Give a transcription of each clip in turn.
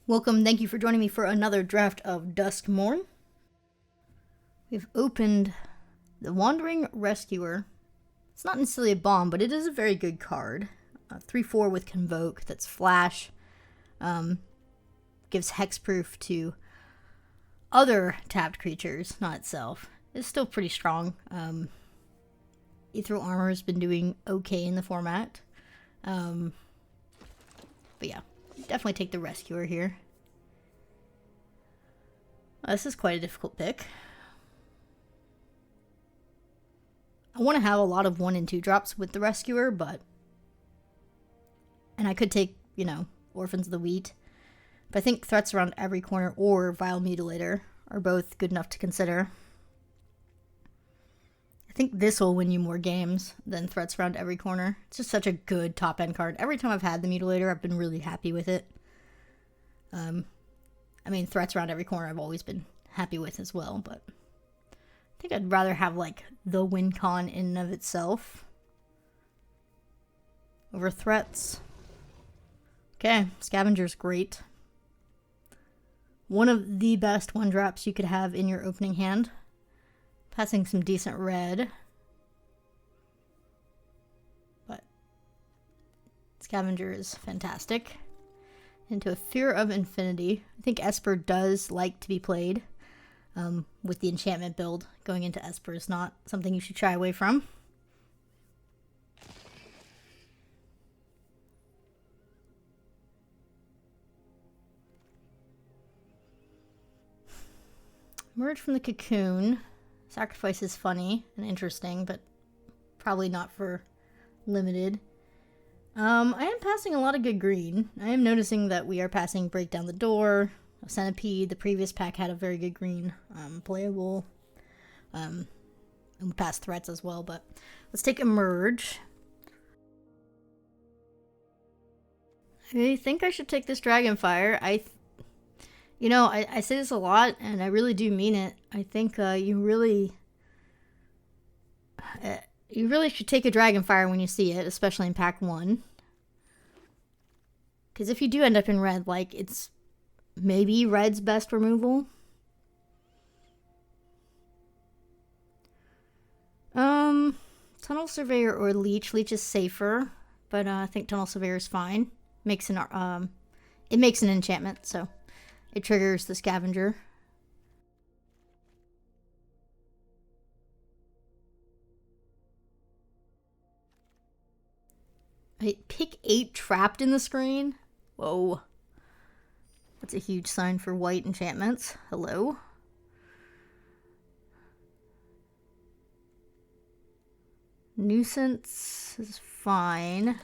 Welcome, thank you for joining me for another draft of Duskmourn. We've opened the Wandering Rescuer. It's not necessarily a bomb, but it is a very good card. 3/4 with Convoke, that's flash. Gives hexproof to other tapped creatures, not itself. It's still pretty strong. Ethereal Armor has been doing okay in the format. But yeah, definitely take the Rescuer here. This is quite a difficult pick. I want to have a lot of 1 and 2 drops with the Rescuer, and I could take, Orphans of the Wheat. But I think Threats Around Every Corner or Vile Mutilator are both good enough to consider. I think this will win you more games than Threats Around Every Corner. It's just such a good top-end card. Every time I've had the Mutilator, I've been really happy with it. Threats Around Every Corner I've always been happy with as well, but I think I'd rather have, the win con in and of itself over Threats. Okay, Scavenger's great. One of the best 1-drops you could have in your opening hand. Passing some decent red. But Scavenger is fantastic. Into a Fear of Infinity. I think Esper does like to be played. With the enchantment build, going into Esper is not something you should shy away from. Emerge from the Cocoon. Sacrifice is funny and interesting, but probably not for limited. I am passing a lot of good green. I am noticing that we are passing Break Down the Door, a Centipede. The previous pack had a very good green playable. And we passed Threats as well, but let's take Emerge. I think I should take this Dragonfire. I say this a lot, and I really do mean it. I think you really should take a Dragonfire when you see it, especially in pack 1. Because if you do end up in red, it's maybe red's best removal. Tunnel Surveyor or Leech. Leech is safer, but I think Tunnel Surveyor is fine. It makes an enchantment, so it triggers the Scavenger. Pick 8 trapped in the screen? Whoa. That's a huge sign for white enchantments. Hello? Nuisance is fine.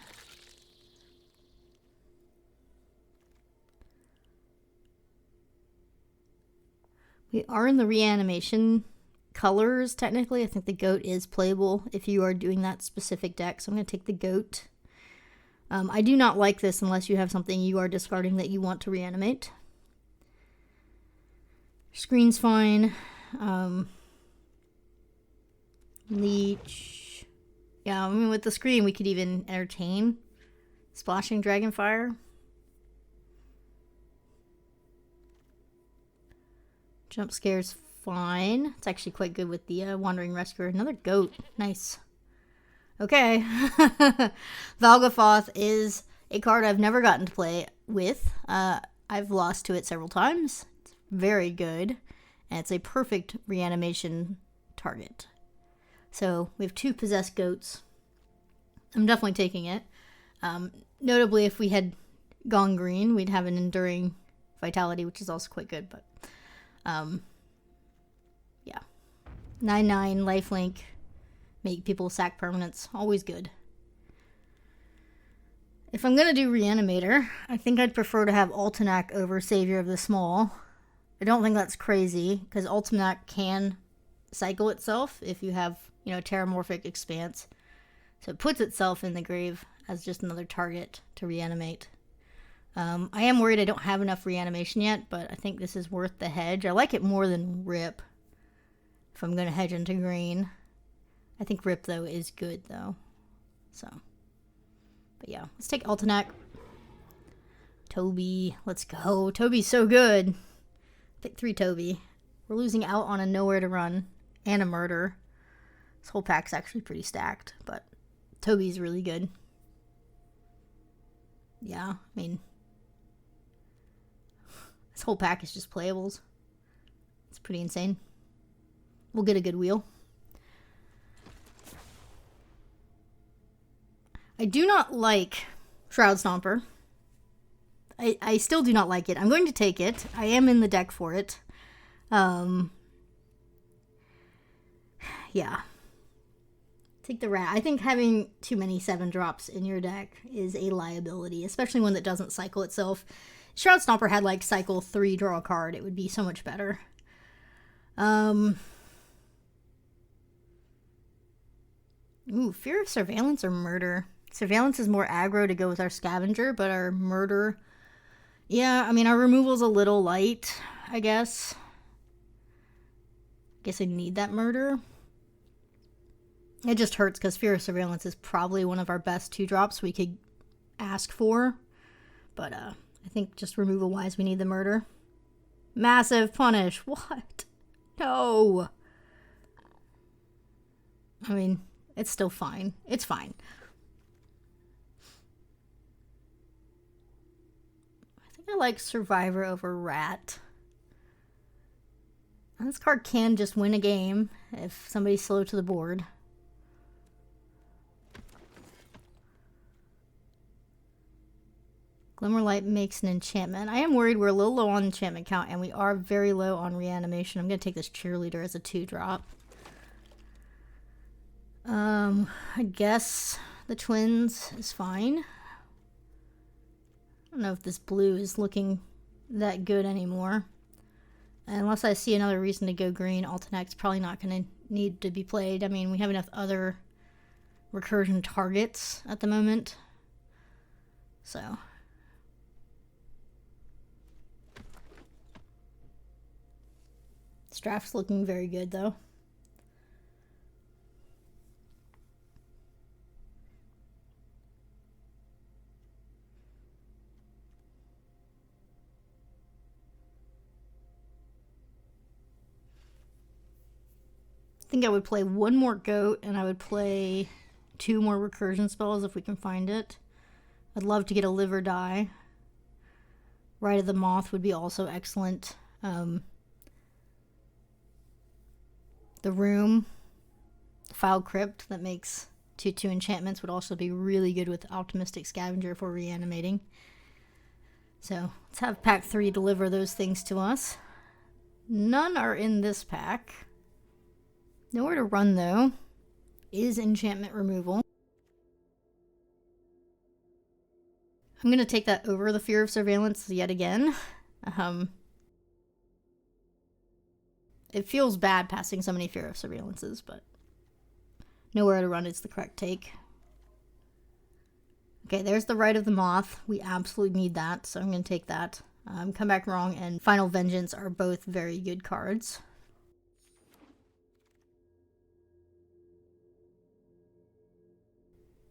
We are in the reanimation colors, technically. I think the goat is playable if you are doing that specific deck, so I'm going to take the goat. I do not like this unless you have something you are discarding that you want to reanimate. Screen's fine. Leech. Yeah, with the screen we could even entertain Splashing Dragonfire. Jump Scare's fine. It's actually quite good with the Wandering Rescuer. Another goat. Nice. Okay. Valgothoth is a card I've never gotten to play with. I've lost to it several times. It's very good. And it's a perfect reanimation target. So we have 2 possessed goats. I'm definitely taking it. Notably, if we had gone green, we'd have an Enduring Vitality, which is also quite good. But yeah. 9/9 lifelink. Make people sack permanents. Always good. If I'm going to do Reanimator, I think I'd prefer to have Altenac over Savior of the Small. I don't think that's crazy, because Altenac can cycle itself if you have, Terramorphic Expanse. So it puts itself in the grave as just another target to reanimate. I am worried I don't have enough reanimation yet, but I think this is worth the hedge. I like it more than Rip if I'm going to hedge into green. I think Rip, though, is good, though. So, but yeah, let's take Altenac. Toby, let's go. Toby's so good. Pick 3 Toby. We're losing out on a nowhere to run and a murder. This whole pack's actually pretty stacked, but Toby's really good. Yeah, I mean, this whole pack is just playables. It's pretty insane. We'll get a good wheel. I do not like Shroud Stomper. I still do not like it. I'm going to take it. I am in the deck for it. Yeah. Take the rat. I think having too many 7 drops in your deck is a liability, especially one that doesn't cycle itself. Shroud Stomper had like cycle 3, draw a card. It would be so much better. Ooh, Fear of Surveillance or Murder? Surveillance is more aggro to go with our Scavenger, but our Murder... Yeah, I mean, our removal's a little light, I guess. Guess I need that Murder. It just hurts because Fear of Surveillance is probably one of our best 2-drops we could ask for. But, I think just removal-wise, we need the Murder. Massive Punish. What? No. I mean, it's still fine. It's fine. I think I like Survivor over Rat. And this card can just win a game if somebody's slow to the board. Glimmerlight makes an enchantment. I am worried we're a little low on enchantment count, and we are very low on reanimation. I'm going to take this Cheerleader as a 2-drop. I guess the Twins is fine. I don't know if this blue is looking that good anymore. Unless I see another reason to go green, Altanac's probably not going to need to be played. I mean, we have enough other recursion targets at the moment. So... this draft's looking very good, though. I think I would play 1 more Goat, and I would play 2 more recursion spells if we can find it. I'd love to get a Live or Die. Rite of the Moth would be also excellent. The Room, Foul Crypt, that makes 2/2 enchantments, would also be really good with Optimistic Scavenger if we're reanimating. So let's have pack 3 deliver those things to us. None are in this pack. Nowhere to run, though, is enchantment removal. I'm going to take that over the Fear of Surveillance yet again. It feels bad passing so many Fear of Surveillances, but nowhere to run is the correct take. Okay, there's the Rite of the Moth. We absolutely need that, so I'm going to take that. Come Back Wrong and Final Vengeance are both very good cards.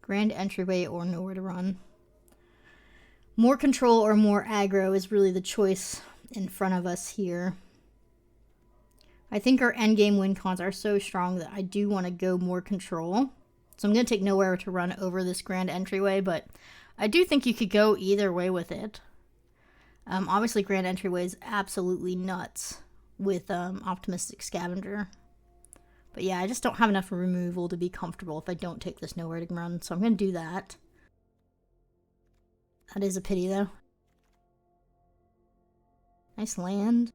Grand Entryway or Nowhere to Run. More control or more aggro is really the choice in front of us here. I think our endgame win cons are so strong that I do want to go more control. So I'm going to take Nowhere to Run over this Grand Entryway, but I do think you could go either way with it. Obviously, Grand Entryway is absolutely nuts with Optimistic Scavenger. But yeah, I just don't have enough removal to be comfortable if I don't take this Nowhere to Run, so I'm going to do that. That is a pity, though. Nice land.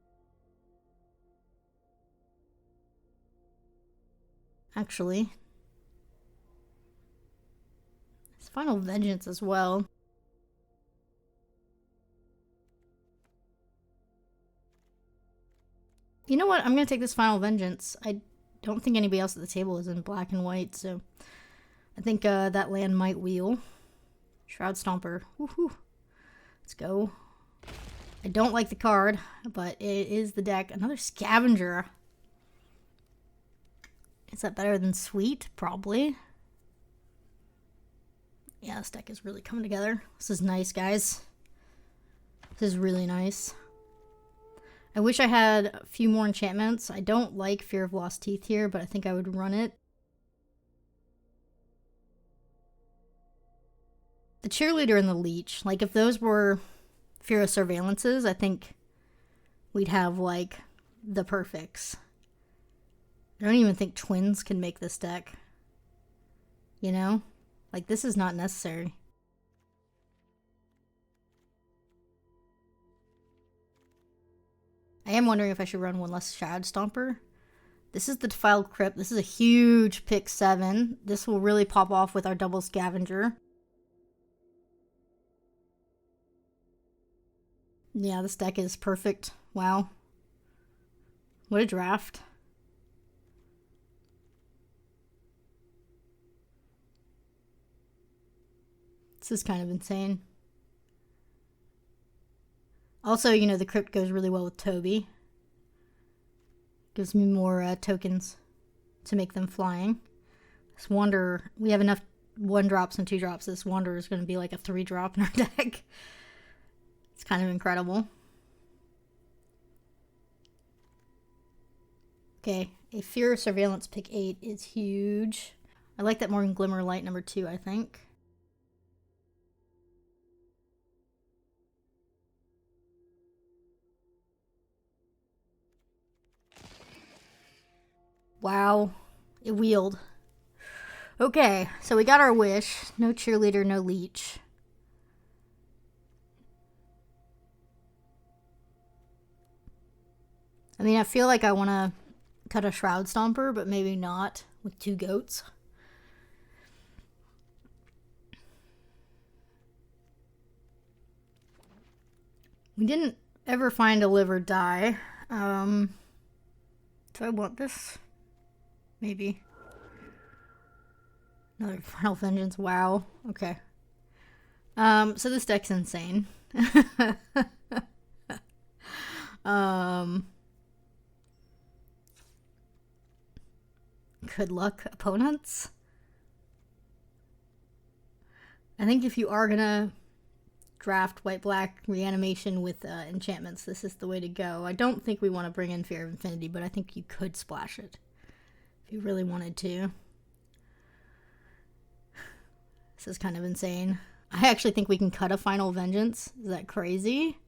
Actually. It's Final Vengeance as well. You know what? I'm going to take this Final Vengeance. I don't think anybody else at the table is in black and white, so I think that land might wheel. Shroud Stomper. Woohoo. Let's go. I don't like the card, but it is the deck. Another Scavenger. Is that better than Sweet? Probably. Yeah, this deck is really coming together. This is nice, guys. This is really nice. I wish I had a few more enchantments. I don't like Fear of Lost Teeth here, but I think I would run it. The Cheerleader and the Leech, like if those were Fear of Surveillances, I think we'd have like the perfects. I don't even think twins can make this deck. You know? Like this is not necessary. I am wondering if I should run one less Shad Stomper. This is the Defiled Crypt. This is a huge pick 7. This will really pop off with our double Scavenger. Yeah, this deck is perfect. Wow. What a draft. This is kind of insane. Also, you know, the Crypt goes really well with Toby. Gives me more tokens to make them flying. This Wanderer, we have enough 1-drops and 2-drops. This Wanderer is going to be like a 3-drop in our deck. It's kind of incredible. Okay, a Fear of Surveillance pick 8 is huge. I like that Morgan Glimmer Light number 2, I think. Wow, it wheeled. Okay, so we got our wish. No Cheerleader, no Leech. I mean, I feel like I want to cut a Shroud Stomper, but maybe not with 2 goats. We didn't ever find a Live or Die. Do I want this? Maybe. Another Final Vengeance. Wow. Okay. So this deck's insane. Good luck, opponents. I think if you are gonna draft white-black reanimation with enchantments, this is the way to go. I don't think we want to bring in Fear of Infinity, but I think you could splash it if you really wanted to. This is kind of insane. I actually think we can cut a Final Vengeance. Is that crazy?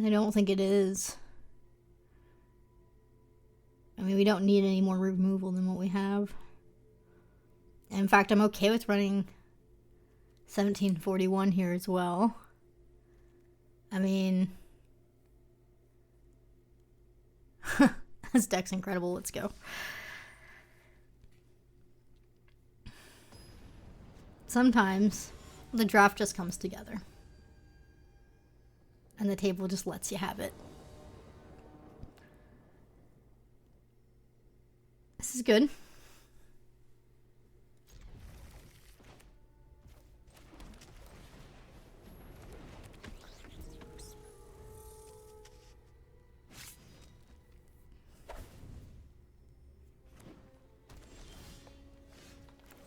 I don't think it is. I mean, we don't need any more removal than what we have. And in fact, I'm okay with running 1741 here as well. I mean, this deck's incredible. Let's go. Sometimes the draft just comes together. And the table just lets you have it. This is good.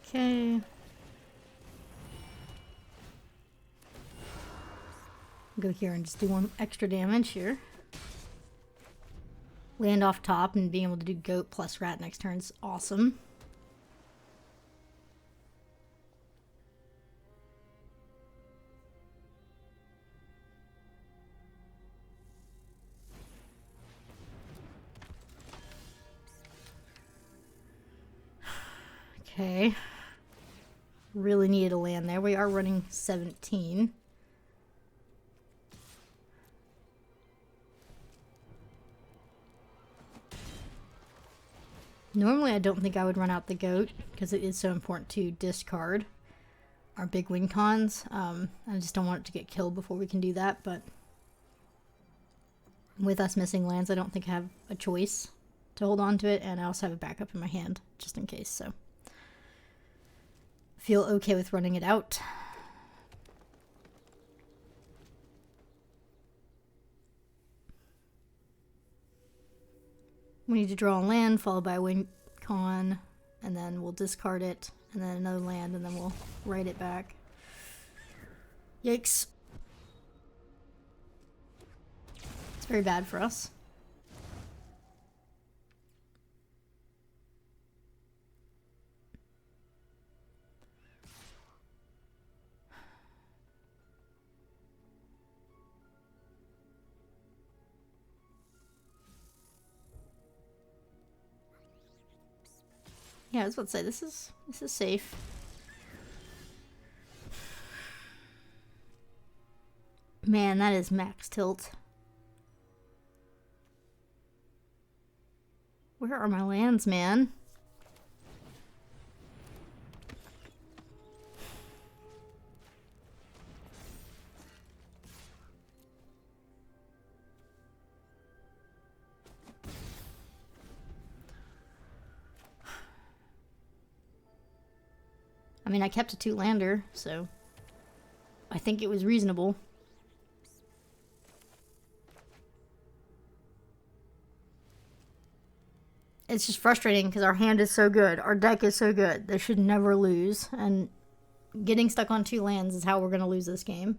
Okay. Go here and just do 1 extra damage here. Land off top and being able to do goat plus rat next turn is awesome. Okay. Really needed a land there. We are running 17. Normally I don't think I would run out the goat because it is so important to discard our big win cons. I just don't want it to get killed before we can do that, but with us missing lands, I don't think I have a choice to hold on to it, and I also have a backup in my hand just in case, so feel okay with running it out. We need to draw on land, followed by a win con, and then we'll discard it, and then another land, and then we'll write it back. Yikes. It's very bad for us. Yeah, I was about to say, this is safe. Man, that is max tilt. Where are my lands, man? I mean, I kept a 2-lander, so I think it was reasonable. It's just frustrating because our hand is so good. Our deck is so good. They should never lose. And getting stuck on 2 lands is how we're going to lose this game.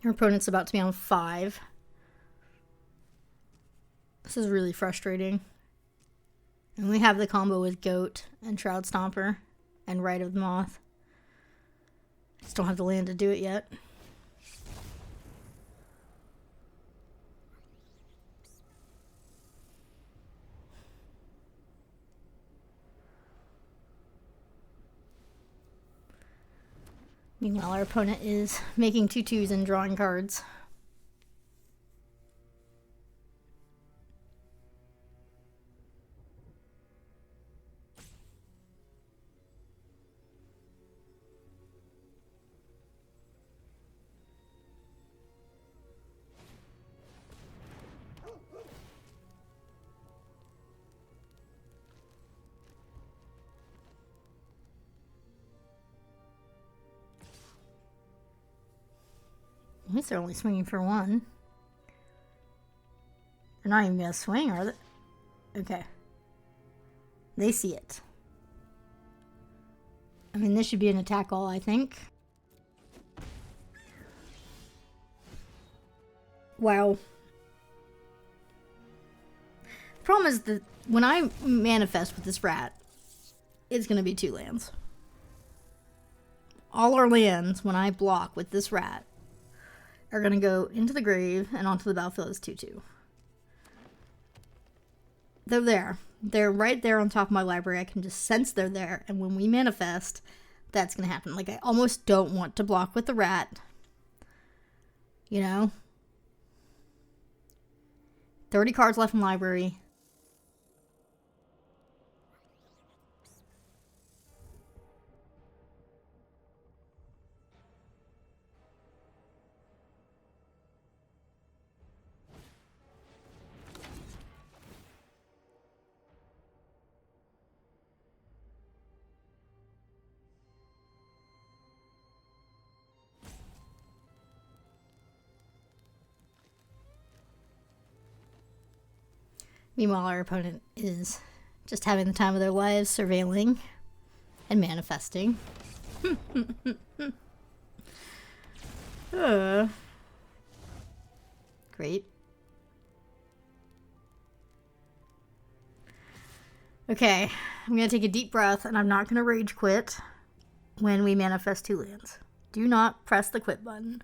Your opponent's about to be on 5. This is really frustrating. And we have the combo with Goat and Shroud Stomper and Rite of the Moth. Just don't have the land to do it yet. Meanwhile, our opponent is making 2/2s and drawing cards. At least they're only swinging for 1. They're not even going to swing, are they? Okay. They see it. I mean, this should be an attack all, I think. Wow. The problem is that when I manifest with this rat, it's going to be 2 lands. All our lands, when I block with this rat, are going to go into the grave and onto the battlefield as 2/2. They're there. They're right there on top of my library. I can just sense they're there. And when we manifest, that's going to happen. Like, I almost don't want to block with the rat. You know? 30 cards left in library. Meanwhile, our opponent is just having the time of their lives, surveilling and manifesting. Great. Okay, I'm going to take a deep breath, and I'm not going to rage quit when we manifest 2 lands. Do not press the quit button.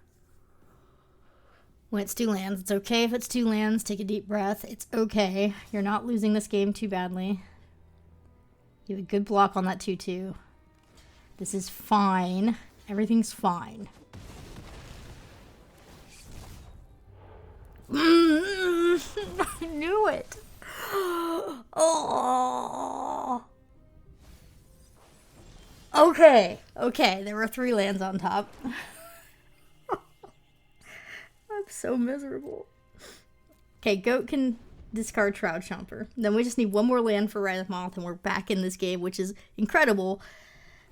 When it's 2 lands, it's okay if it's 2 lands. Take a deep breath. It's okay. You're not losing this game too badly. You have a good block on that 2/2. This is fine. Everything's fine. I knew it. Oh. Okay. Okay, there were 3 lands on top. I'm so miserable. Okay, Goat can discard Shroud Stomper. Then we just need 1 more land for Rite of the Moth, and we're back in this game, which is incredible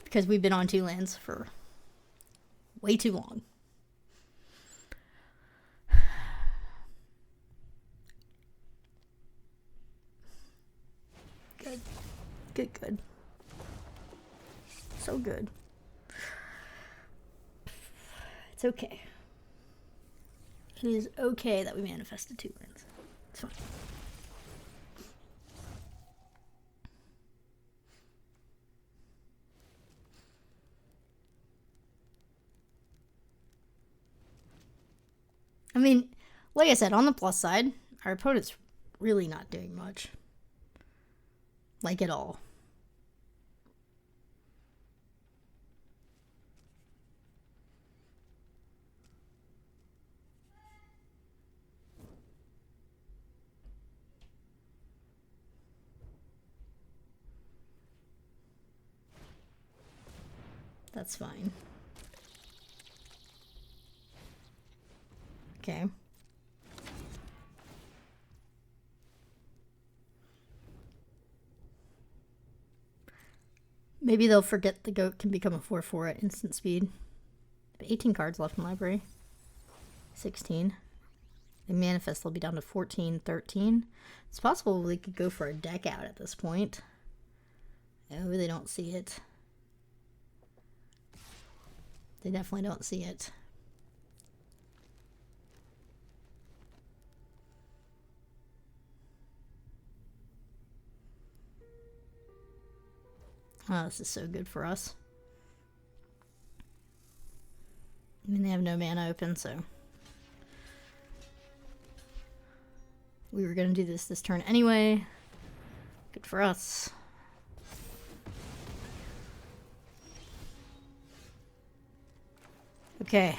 because we've been on 2 lands for way too long. Good, good. So good. It's okay. It is okay that we manifested 2 wins. It's fine. I mean, like I said, on the plus side, our opponent's really not doing much. Like, at all. That's fine. Okay. Maybe they'll forget the goat can become a 4/4 at instant speed. 18 cards left in library. 16. They manifest, they'll be down to 14, 13. It's possible we could go for a deck out at this point. No, they don't see it. They definitely don't see it. Oh, this is so good for us. I mean, they have no mana open, so we were going to do this turn anyway. Good for us. Okay.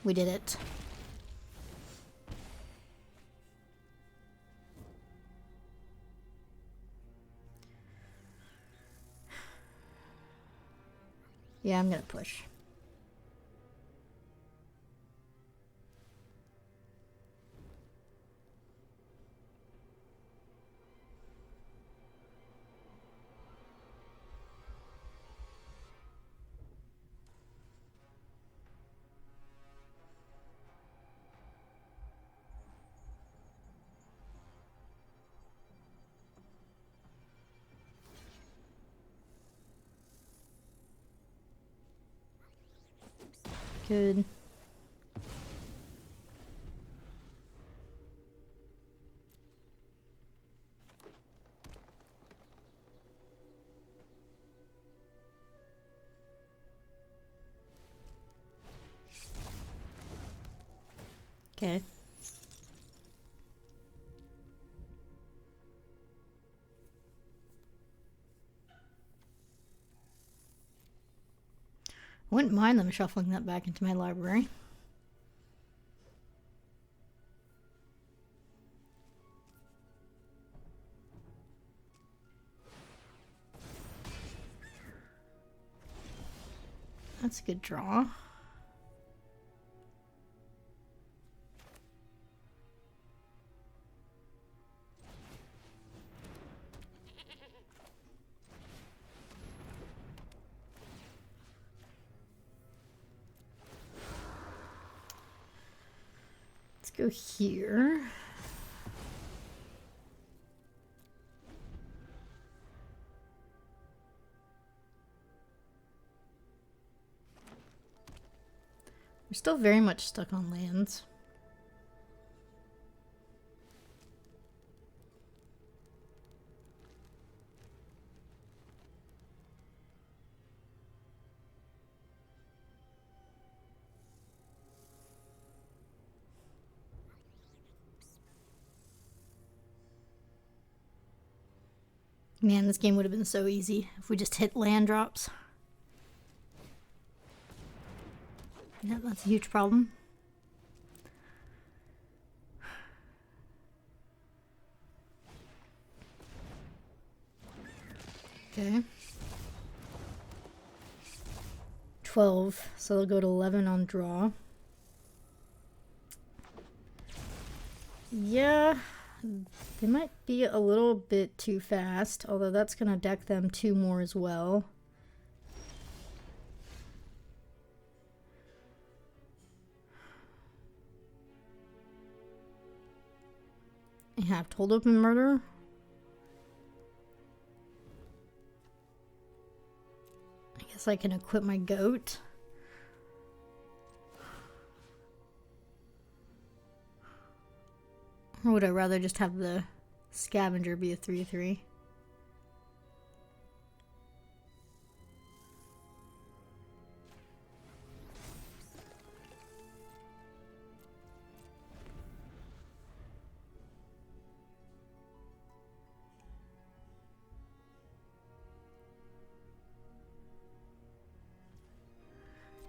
We did it. Yeah, I'm going to push. Good. Okay. I wouldn't mind them shuffling that back into my library. That's a good draw. Let's go here. We're still very much stuck on lands. Man, this game would have been so easy if we just hit land drops. Yeah, that's a huge problem. Okay. 12, so they'll go to 11 on draw. Yeah, they might be a little bit too fast, although that's going to deck them 2 more as well. You have to hold open murder. I guess I can equip my goat. Or would I rather just have the scavenger be a 3/3?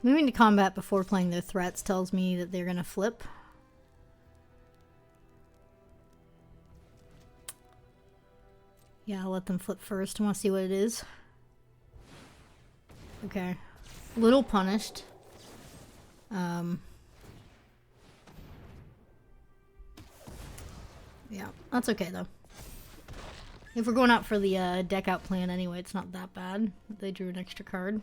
Moving to combat before playing their threats tells me that they're going to flip. Yeah, I'll let them flip first. I want to see what it is. Okay. Little punished. Yeah, that's okay though. If we're going out for the deck out plan anyway, it's not that bad. They drew an extra card.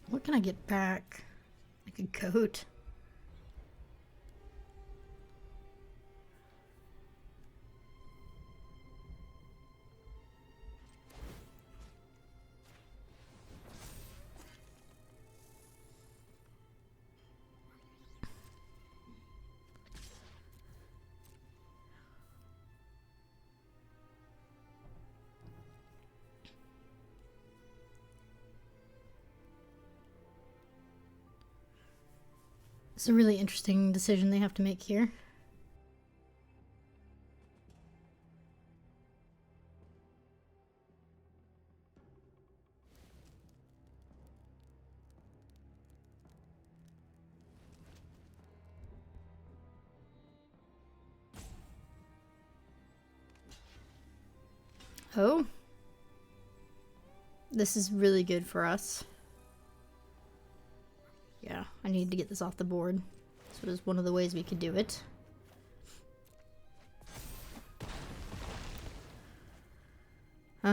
What can I get back? Like a goat? It's a really interesting decision they have to make here. Oh. This is really good for us. Yeah, I need to get this off the board. So it is one of the ways we could do it. I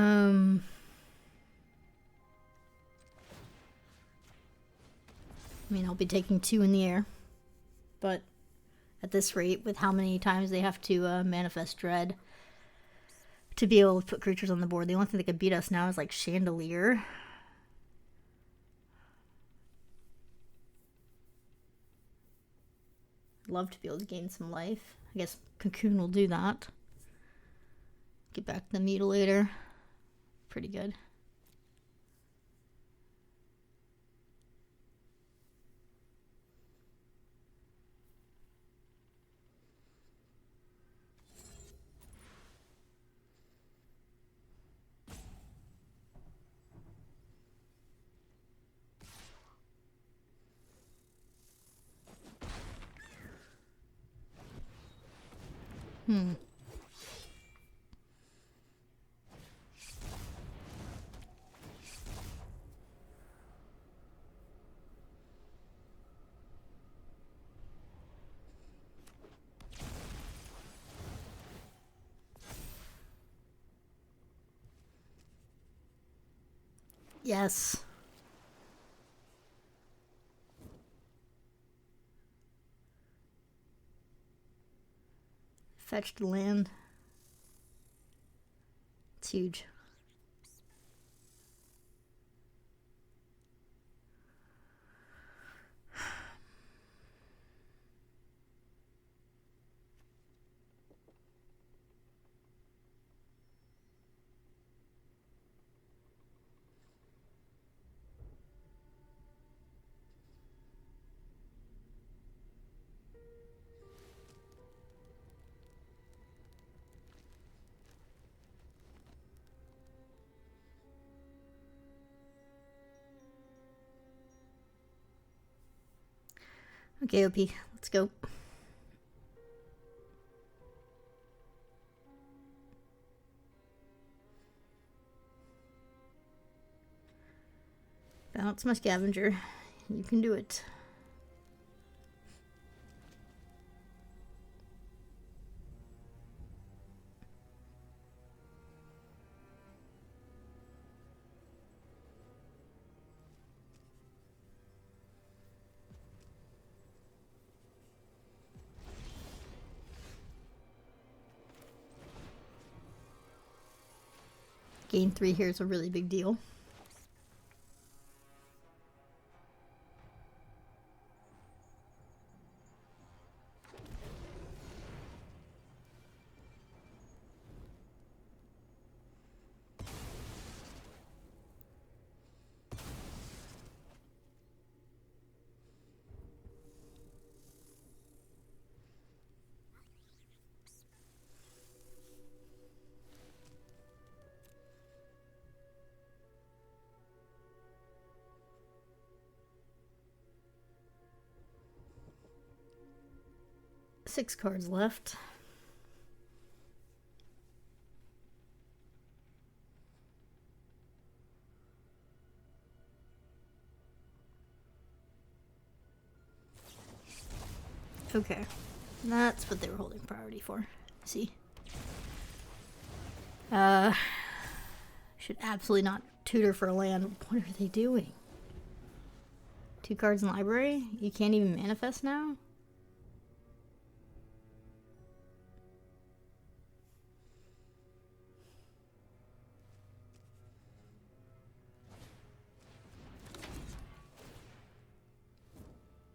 mean, I'll be taking 2 in the air. But at this rate, with how many times they have to manifest dread to be able to put creatures on the board, the only thing that could beat us now is like Chandelier. Love to be able to gain some life. I guess Cocoon will do that. Get back the Mutilator. Pretty good. Yes. Fetched land. It's huge. Okay, OP, let's go. Bounce my scavenger. You can do it. Gain 3 here is a really big deal. Six cards left. Okay, that's what they were holding priority for. See? Should absolutely not tutor for a land. What are they doing? 2 cards in library? You can't even manifest now?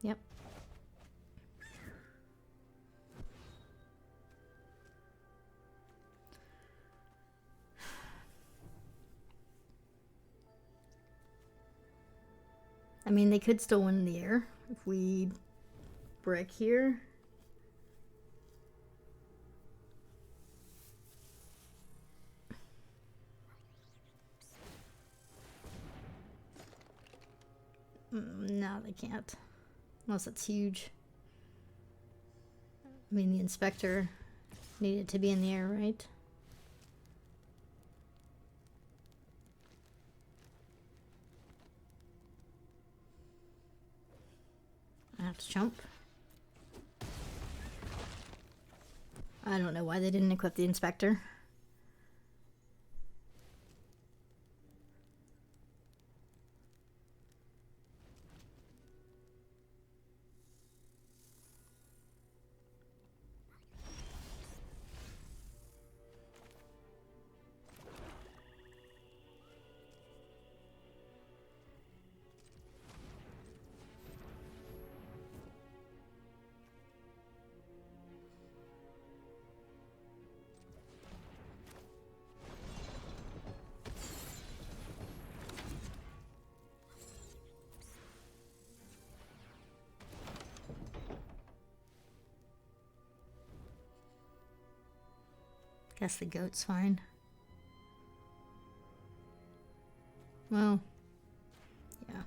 Yep. I mean, they could still win in the air if we brick here. No, they can't. Unless it's huge. I mean, the inspector needed to be in the air, right? I have to jump. I don't know why they didn't equip the inspector. Guess the goat's fine. Well, yeah.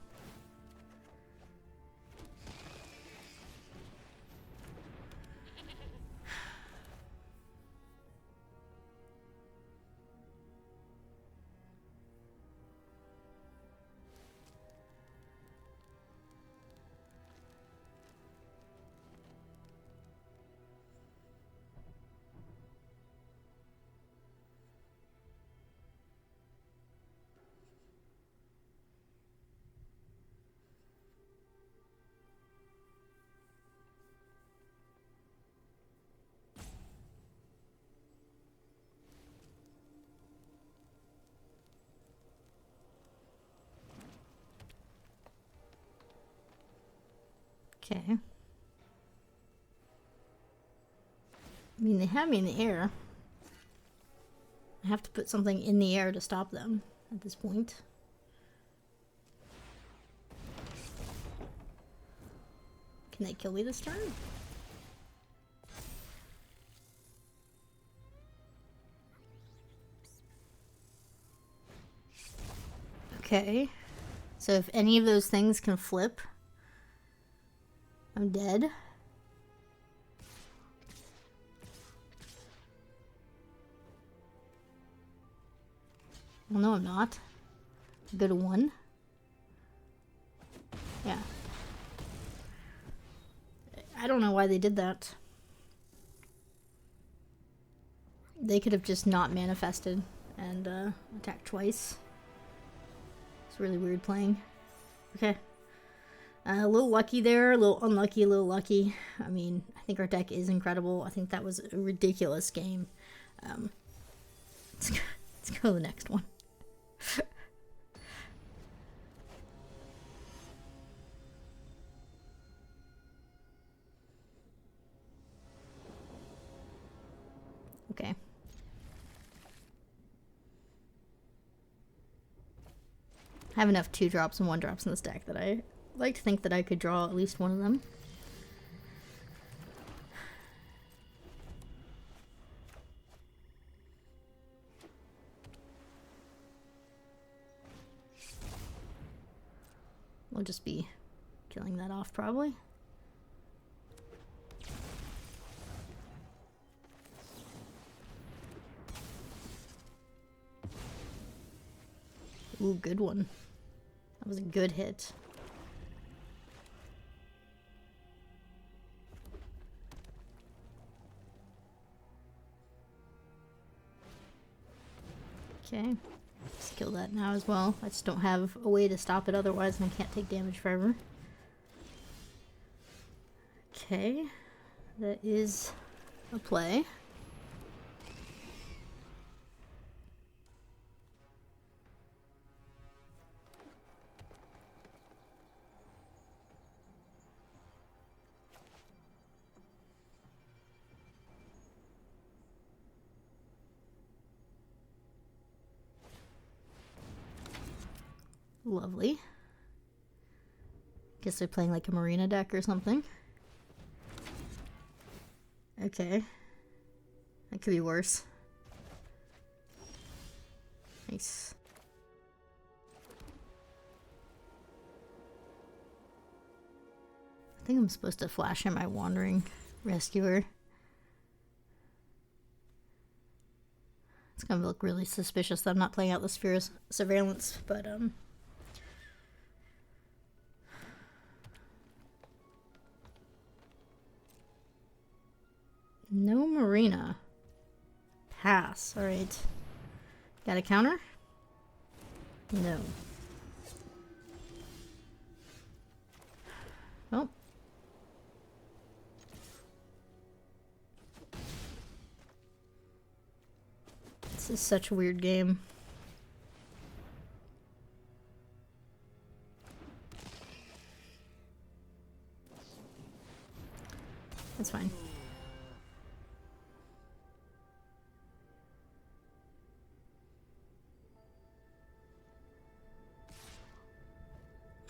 Okay. I mean, they have me in the air. I have to put something in the air to stop them at this point. Can they kill me this turn? Okay. So if any of those things can flip, I'm dead. Well, no, I'm not. Go to 1. Yeah. I don't know why they did that. They could have just not manifested and attacked twice. It's really weird playing. Okay. A little lucky there, a little unlucky, a little lucky. I mean, I think our deck is incredible. I think that was a ridiculous game. Let's go to the next one. Okay. I have enough 2-drops and 1-drops in this deck that I like to think that I could draw at least one of them. We'll just be killing that off probably. Ooh, good one. That was a good hit. Okay. Just kill that now as well. I just don't have a way to stop it otherwise, and I can't take damage forever. Okay. That is a play. Lovely. Guess they're playing like a Marina deck or something. Okay. That could be worse. Nice. I think I'm supposed to flash in my Wandering Rescuer. It's gonna look really suspicious that I'm not playing out the Sphere's Surveillance, but no Marina. Pass. Alright. Got a counter? No. Oh. This is such a weird game. That's fine.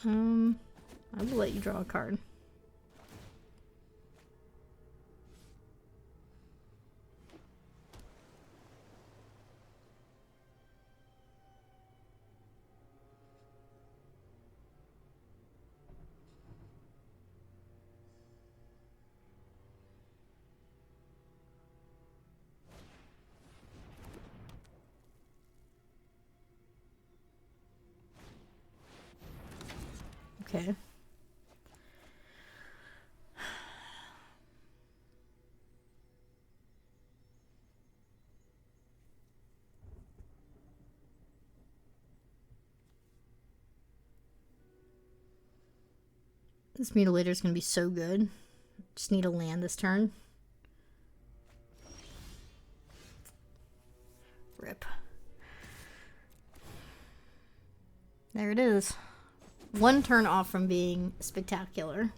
I will let you draw a card. Okay. This Mutilator is going to be so good. Just need a land this turn. Rip. There it is. One turn off from being spectacular.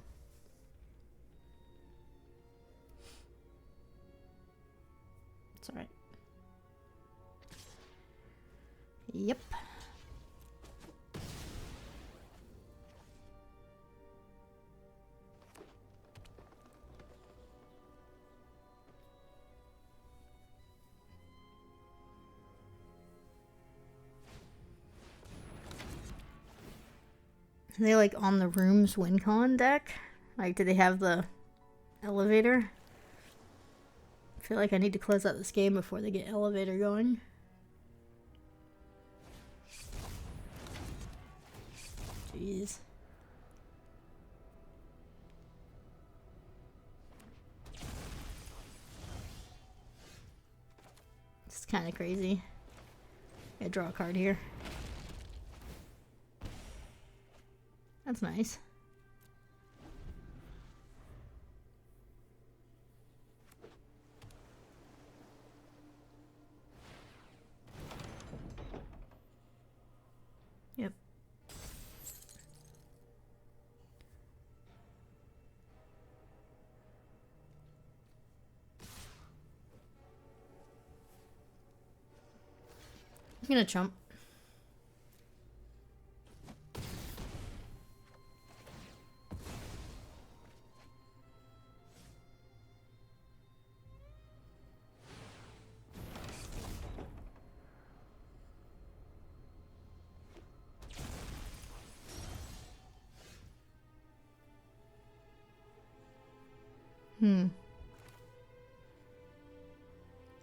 It's alright. Yep. Are they like on the Rooms WinCon deck? Like, do they have the elevator? I feel like I need to close out this game before they get elevator going. Jeez. It's kind of crazy. I draw a card here. That's nice. gonna chump.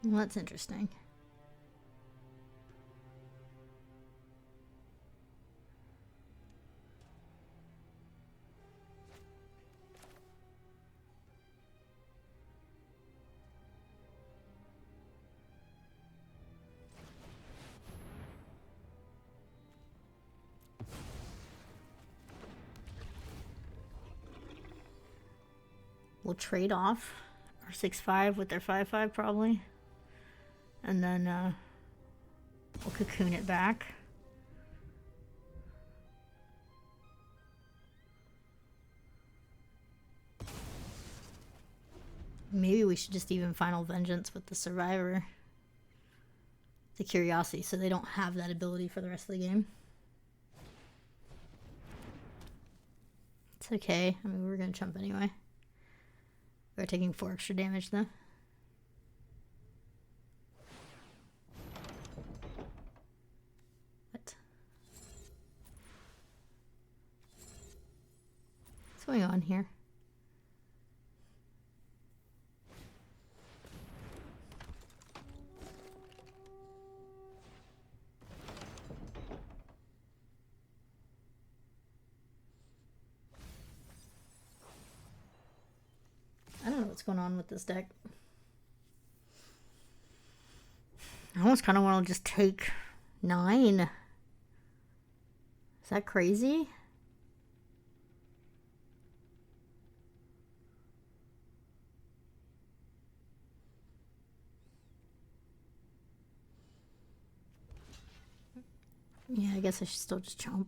Well, that's interesting. We'll trade off our 6/5 with their 5/5 probably. And then we'll cocoon it back. Maybe we should just even Final Vengeance with the Survivor. The Curiosity, so they don't have that ability for the rest of the game. It's okay. I mean, we were going to chump anyway. We're taking 4 extra damage though. What? What's going on here? I don't know what's going on with this deck. I almost kind of want to just take 9. Is that crazy? Yeah, I guess I should still just chomp.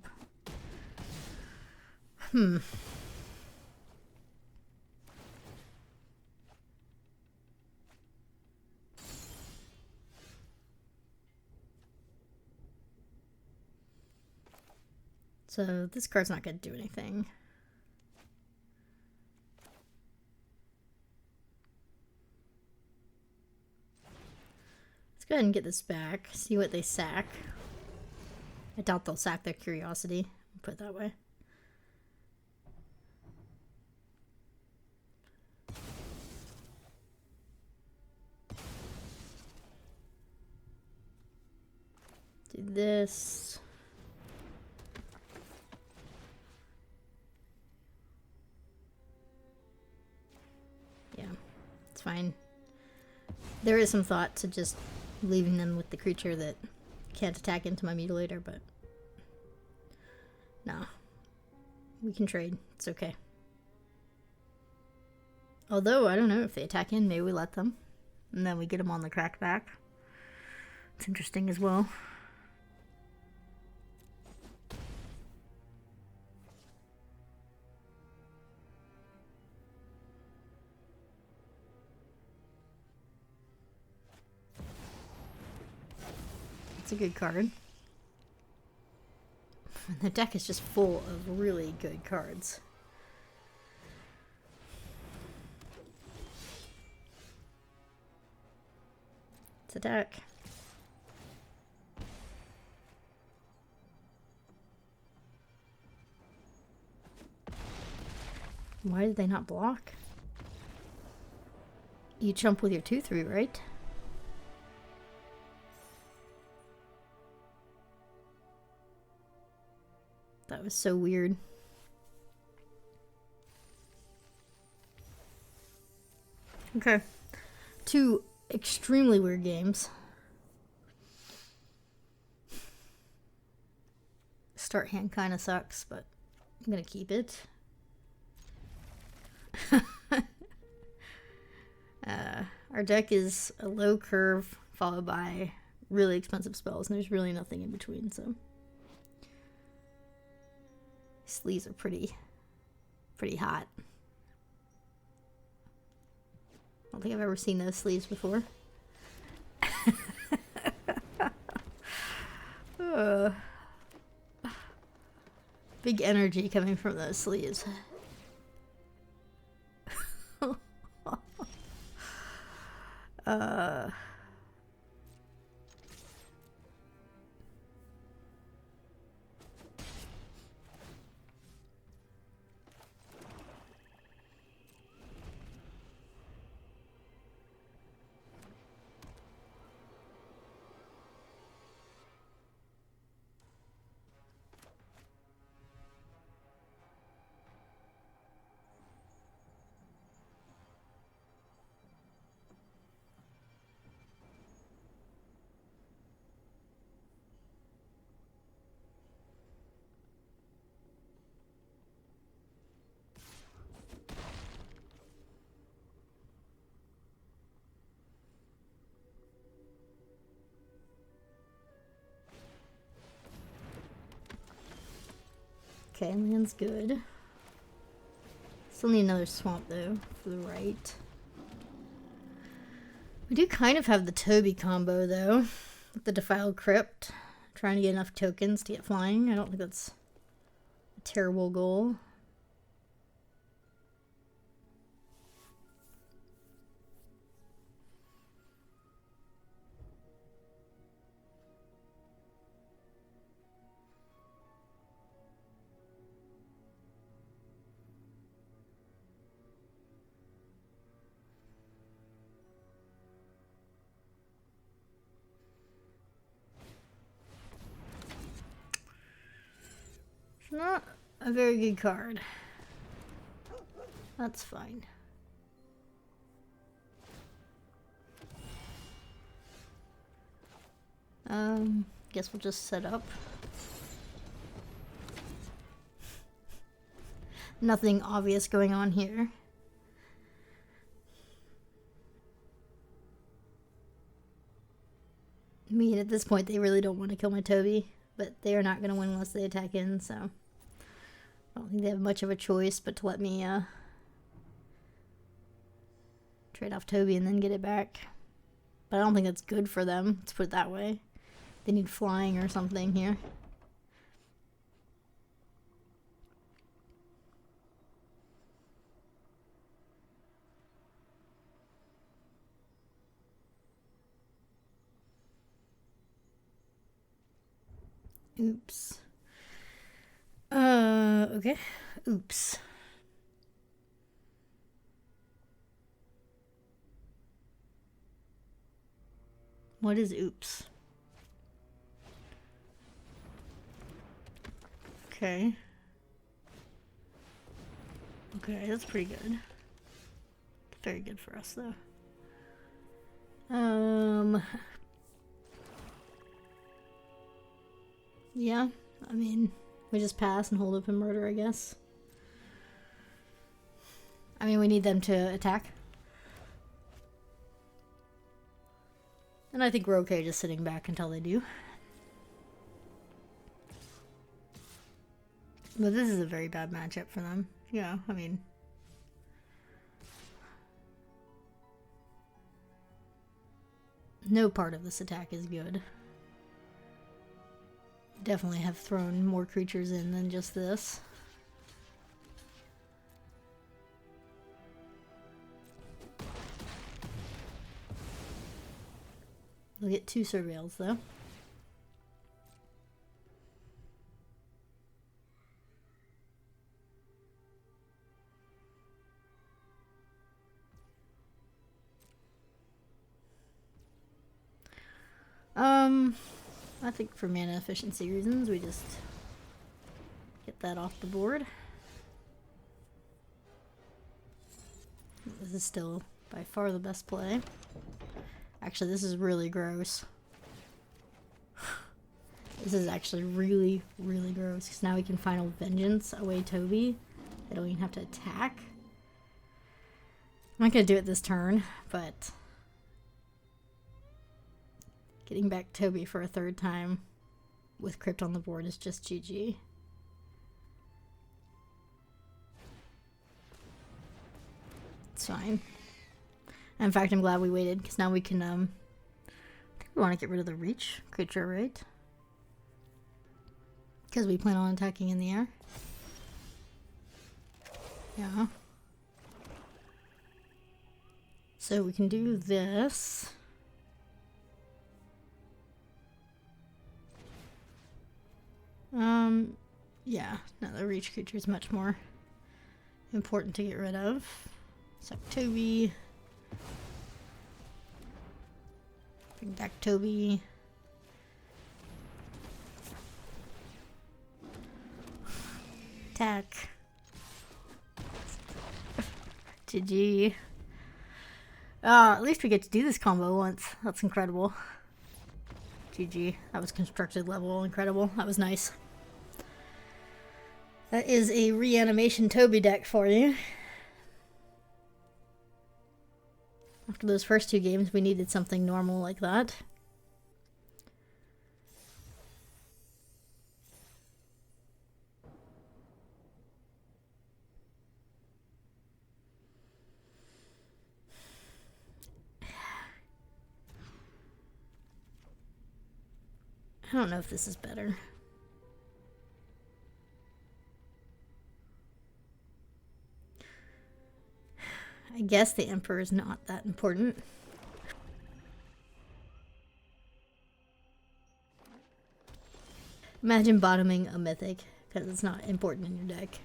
So this card's not going to do anything. Let's go ahead and get this back. See what they sack. I doubt they'll sack their Curiosity. Put it that way. Do this. Yeah, it's fine. There is some thought to just leaving them with the creature that can't attack into my Mutilator, but no. We can trade. It's okay. Although, I don't know, if they attack in, maybe we let them. And then we get them on the crackback. It's interesting as well. It's a good card. The deck is just full of really good cards. It's a deck. Why did they not block? You jump with your 2/3, right? That was so weird. Okay. 2 extremely weird games. Start hand kind of sucks, but I'm gonna keep it. Our deck is a low curve followed by really expensive spells, and there's really nothing in between, so sleeves are pretty hot. I don't think I've ever seen those sleeves before. Big energy coming from those sleeves. Okay, land's good. Still need another swamp though, for the right. We do kind of have the Toby combo though, with the Defiled Crypt. Trying to get enough tokens to get flying. I don't think that's a terrible goal. Not a very good card. That's fine. Guess we'll just set up. Nothing obvious going on here. I mean, at this point, they really don't want to kill my Toby, but they are not going to win unless they attack in, so I don't think they have much of a choice but to let me trade off Toby and then get it back. But I don't think that's good for them, let's put it that way. They need flying or something here. Oops. Okay. Oops. What is oops? Okay. Okay, that's pretty good. Very good for us, though. Yeah, I mean, we just pass and hold open murder, I guess. I mean, we need them to attack. And I think we're okay just sitting back until they do. But this is a very bad matchup for them. Yeah, I mean... no part of this attack is good. Definitely have thrown more creatures in than just this. We'll get 2 surveils though. I think for mana efficiency reasons, we just get that off the board. This is still by far the best play. Actually, this is really gross. This is actually really, really gross, because now we can Final Vengeance away Toby. They don't even have to attack. I'm not going to do it this turn, but... getting back Toby for a 3rd time with Crypt on the board is just GG. It's fine. In fact, I'm glad we waited, because now we can, I think we want to get rid of the reach creature, right? Because we plan on attacking in the air. Yeah. So we can do this. Yeah. No, the reach creature is much more important to get rid of. It's like Toby. Bring back Toby. Attack. GG. At least we get to do this combo once. That's incredible. GG. That was constructed level incredible. That was nice. That is a reanimation Toby deck for you. After those first two games, we needed something normal like that. I don't know if this is better. I guess the Emperor is not that important. Imagine bottoming a Mythic, because it's not important in your deck.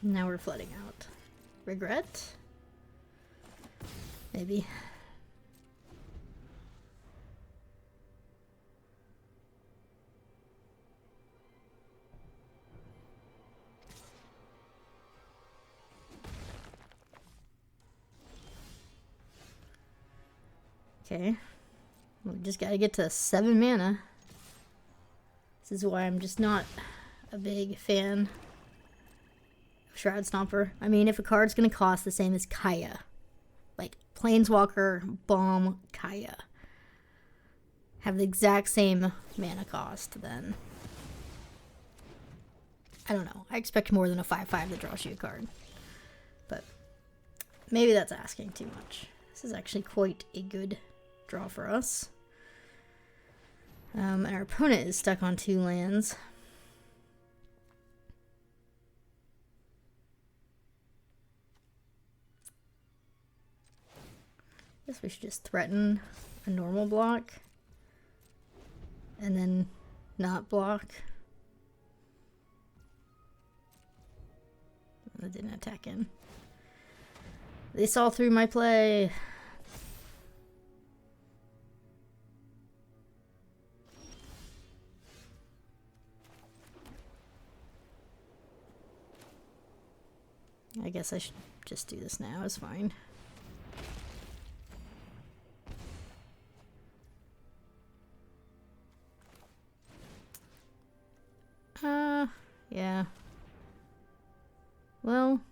Now we're flooding out. Regret? Maybe. Okay. We just gotta get to 7 mana. This is why I'm just not a big fan of Shroud Stomper. I mean, if a card's gonna cost the same as Kaya, like Planeswalker, Bomb, Kaya, have the exact same mana cost, then I don't know. I expect more than a 5/5 that draws you a card. But maybe that's asking too much. This is actually quite a good draw for us. And our opponent is stuck on 2 lands. Guess we should just threaten a normal block and then not block. That didn't attack in. They saw through my play. I guess I should just do this now. It's fine. Yeah. Well,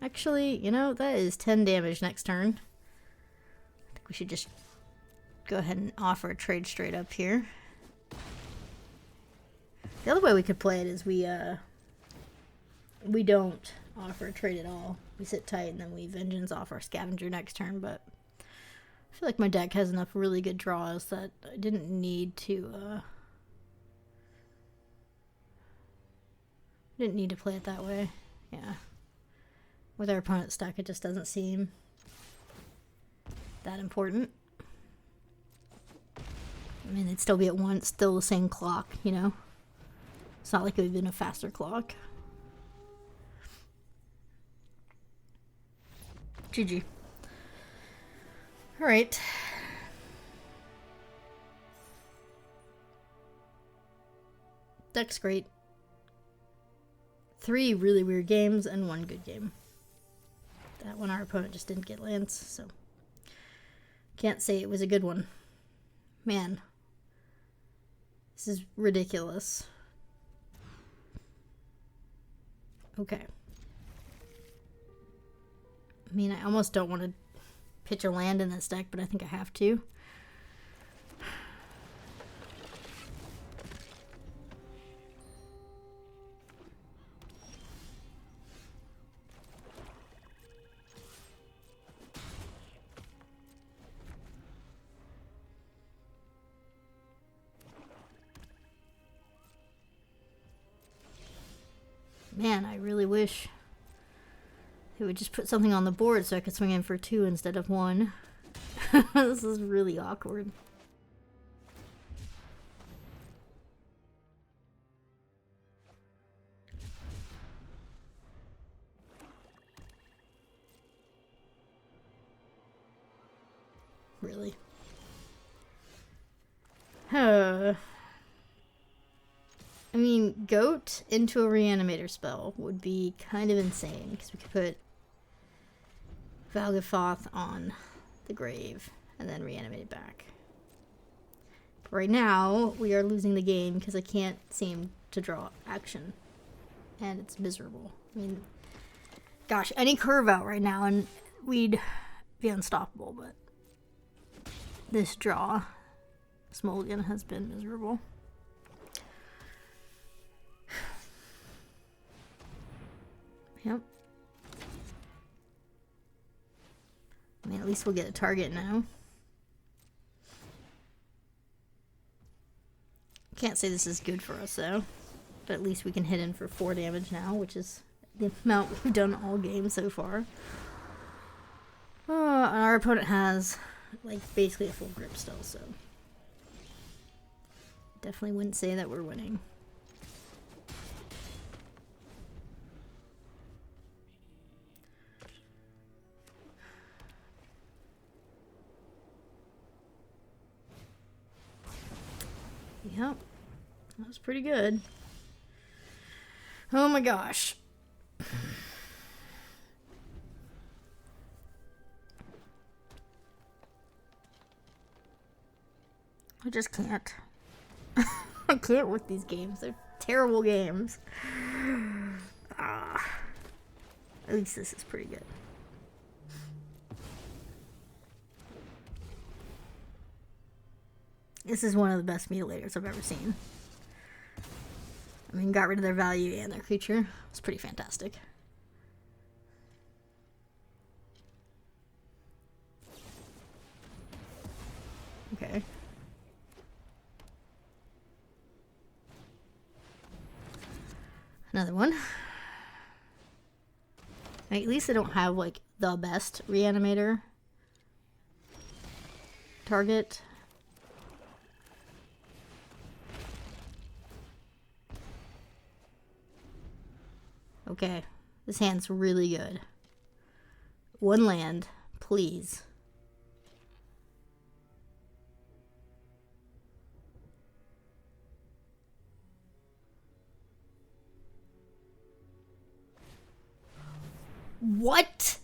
actually, you know, that is 10 damage next turn. I think we should just go ahead and offer a trade straight up here. The other way we could play it is we don't offer a trade at all. We sit tight and then we vengeance off our scavenger next turn, but I feel like my deck has enough really good draws that I didn't need to play it that way. Yeah. With our opponent stuck, it just doesn't seem that important. I mean, it'd still be at 1, still the same clock, you know? It's not like it would have been a faster clock. GG. Alright. Deck's great. 3 really weird games and 1 good game. That one our opponent just didn't get lands, so can't say it was a good one. Man. This is ridiculous. Okay. I mean, I almost don't want to pitch a land in this deck, but I think I have to. Man, I really wish it would just put something on the board so I could swing in for 2 instead of 1. This is really awkward. Really? I mean, goat into a reanimator spell would be kind of insane, because we could put Valgafoth on the grave and then reanimate it back. But right now, we are losing the game because I can't seem to draw action. And it's miserable. I mean, gosh, any curve out right now and we'd be unstoppable, but this draw, Smolgan, has been miserable. Yep. I mean, at least we'll get a target now. Can't say this is good for us, though. But at least we can hit in for 4 damage now, which is the amount we've done all game so far. And our opponent has, like, basically a full grip still, so... Definitely wouldn't say that we're winning. Yep, that was pretty good. Oh my gosh. I just can't. I can't with these games. They're terrible games. At least this is pretty good. This is one of the best mutilators I've ever seen. I mean, got rid of their value and their creature. It's pretty fantastic. Okay. Another one. At least I don't have, like, the best reanimator target. Okay, this hand's really good. 1 land, please. What?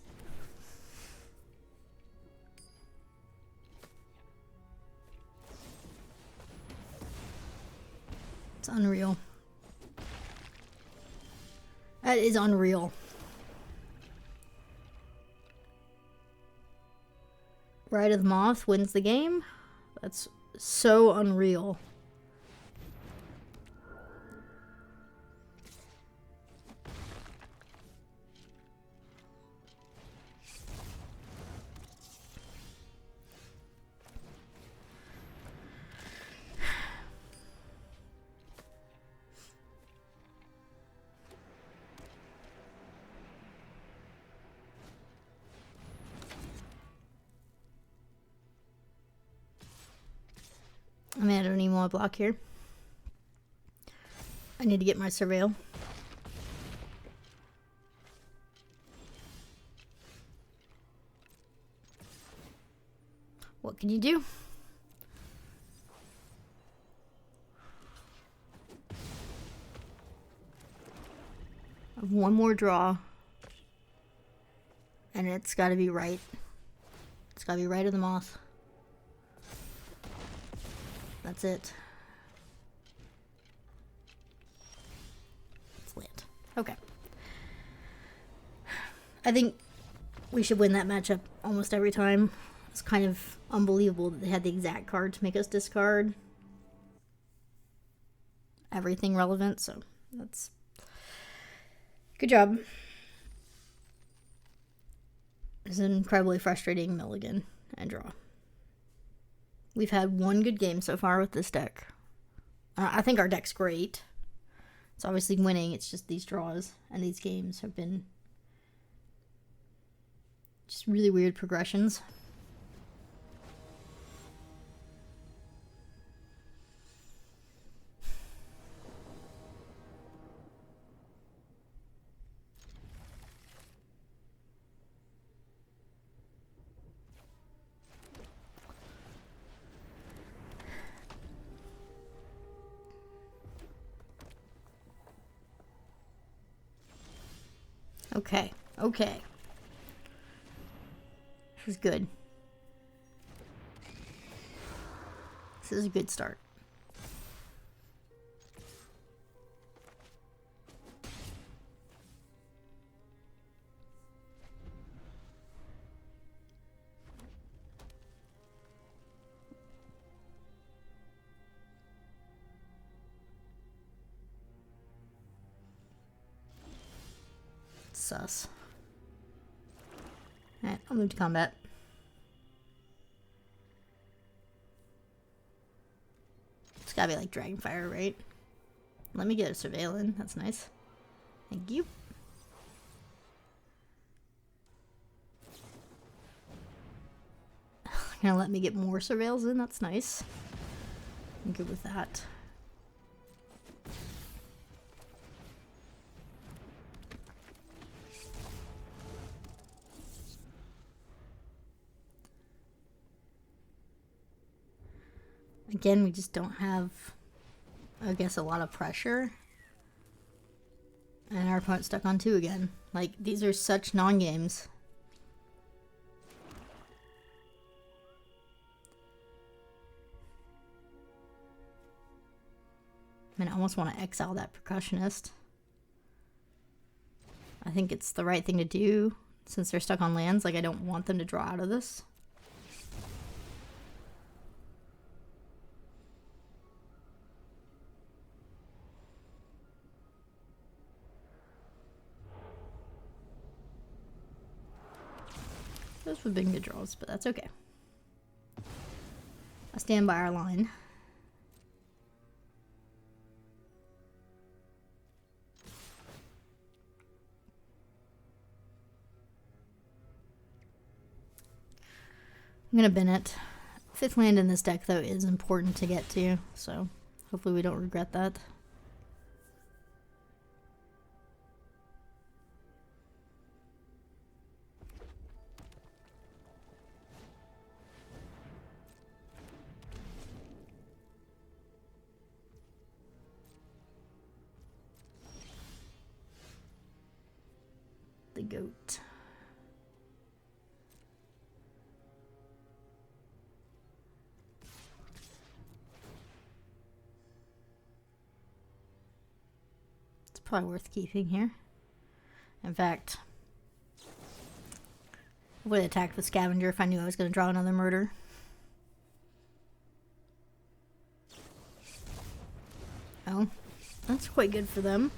It's unreal. That is unreal. Ride of the Moth wins the game? That's so unreal. I mean, I don't even want to block here. I need to get my surveil. What can you do? I have 1 more draw. And it's got to be right. It's got to be right of the Moth. That's it. It's lit. Okay. I think we should win that matchup almost every time. It's kind of unbelievable that they had the exact card to make us discard everything relevant, so that's good job. It's an incredibly frustrating mulligan and draw. We've had 1 good game so far with this deck. I think our deck's great. It's obviously winning, it's just these draws and these games have been just really weird progressions. Okay, okay. This is good. This is a good start. Sus. Alright, I'll move to combat. It's gotta be like Dragonfire, right? Let me get a Surveillance. That's nice. Thank you. Gonna let me get more Surveils in. That's nice. I'm good with that. Again, we just don't have, I guess, a lot of pressure. And our opponent's stuck on 2 again. Like, these are such non-games. I mean, I almost want to exile that Percussionist. I think it's the right thing to do since they're stuck on lands. Like, I don't want them to draw out of this. Those would have been good draws, but that's okay. I stand by our line. I'm gonna bin it. 5th land in this deck, though, is important to get to, so hopefully we don't regret that. The goat. It's probably worth keeping here. In fact, I would have attacked with Scavenger if I knew I was going to draw another murder. Oh, that's quite good for them.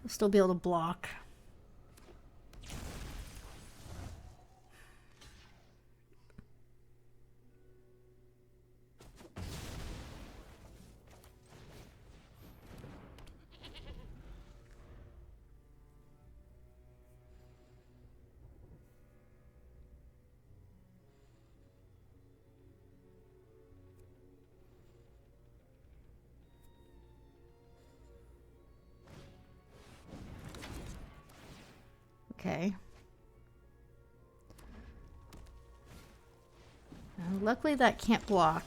They'll still be able to block. Okay. Now, luckily that can't block.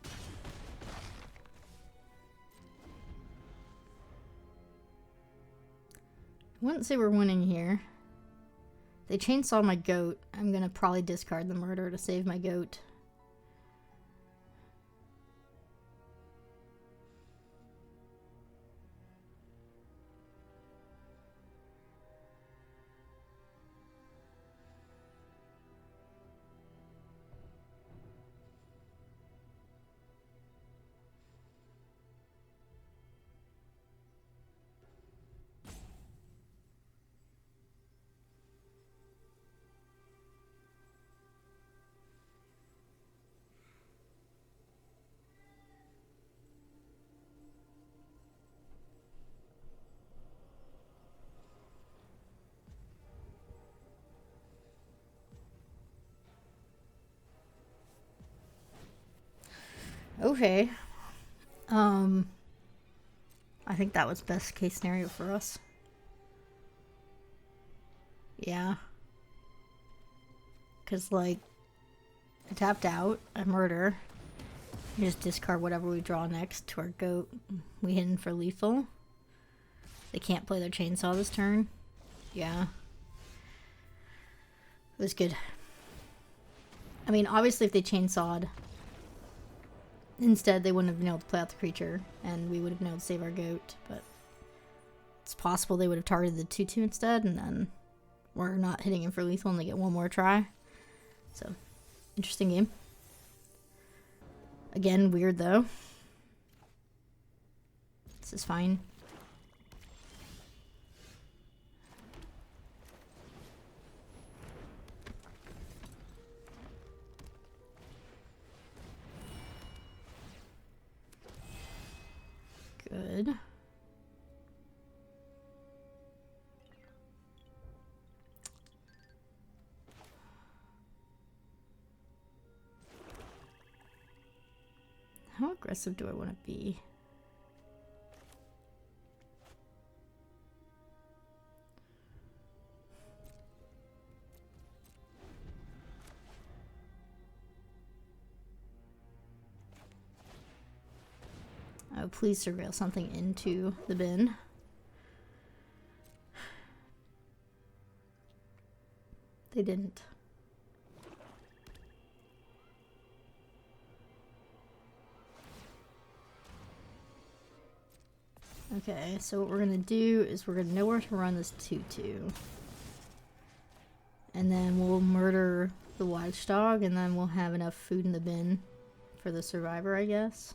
I wouldn't say we're winning here. They chainsaw my goat. I'm gonna probably discard the murder to save my goat. Okay. I think that was best case scenario for us. Yeah. Because, like, I tapped out, I murder. We just discard whatever we draw next to our goat. We hit in for lethal. They can't play their chainsaw this turn. Yeah. It was good. I mean, obviously if they chainsawed instead, they wouldn't have been able to play out the creature, and we would have been able to save our goat, but it's possible they would have targeted the 2-2 instead, and then we're not hitting him for lethal and they get one more try. So, interesting game. Again, weird though. This is fine. Good. How aggressive do I want to be? Oh, please surveil something into the bin. They didn't. Okay, so what we're gonna do is we're gonna know where to run this 2-2. And then we'll murder the watchdog, and then we'll have enough food in the bin for the survivor, I guess.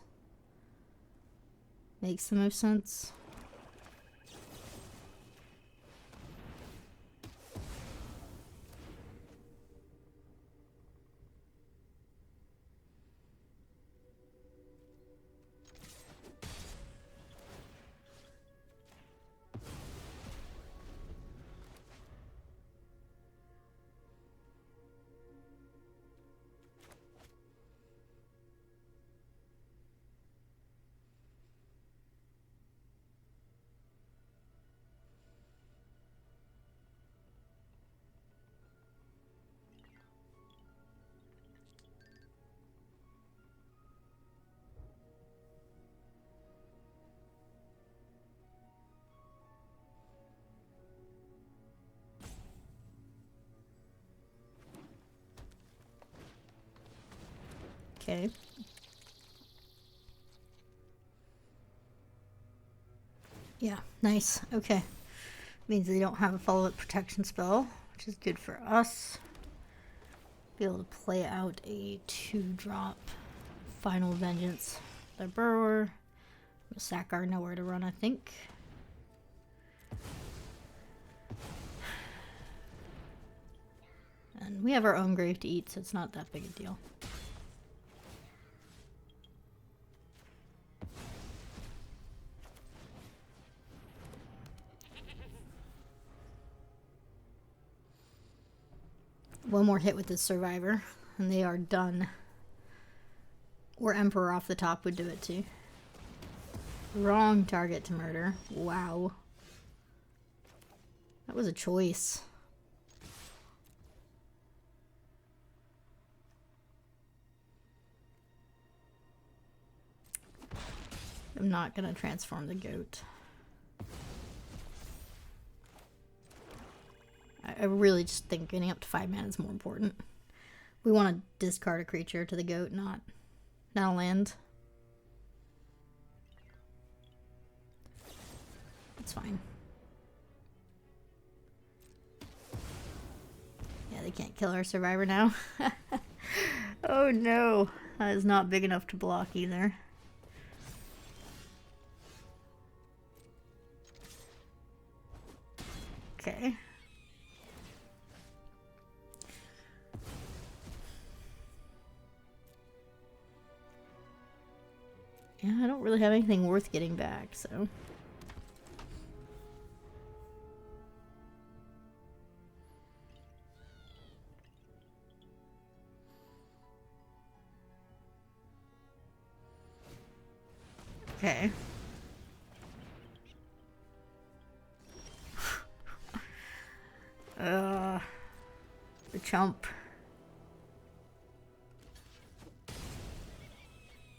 Makes the most sense. Okay. Yeah, nice. Okay. Means they don't have a follow-up protection spell, which is good for us. Be able to play out a 2-drop Final Vengeance. The Burrower. We'll sack our nowhere to run, I think. And we have our own grave to eat, so it's not that big a deal. One more hit with this survivor, and they are done. Or Emperor off the top would do it too. Wrong target to murder. Wow. That was a choice. I'm not gonna transform the goat. I really just think getting up to 5 mana is more important. We want to discard a creature to the goat, not a land. It's fine. Yeah, they can't kill our survivor now. Oh no, that is not big enough to block either. Okay. Yeah, I don't really have anything worth getting back, so. Okay. The chump.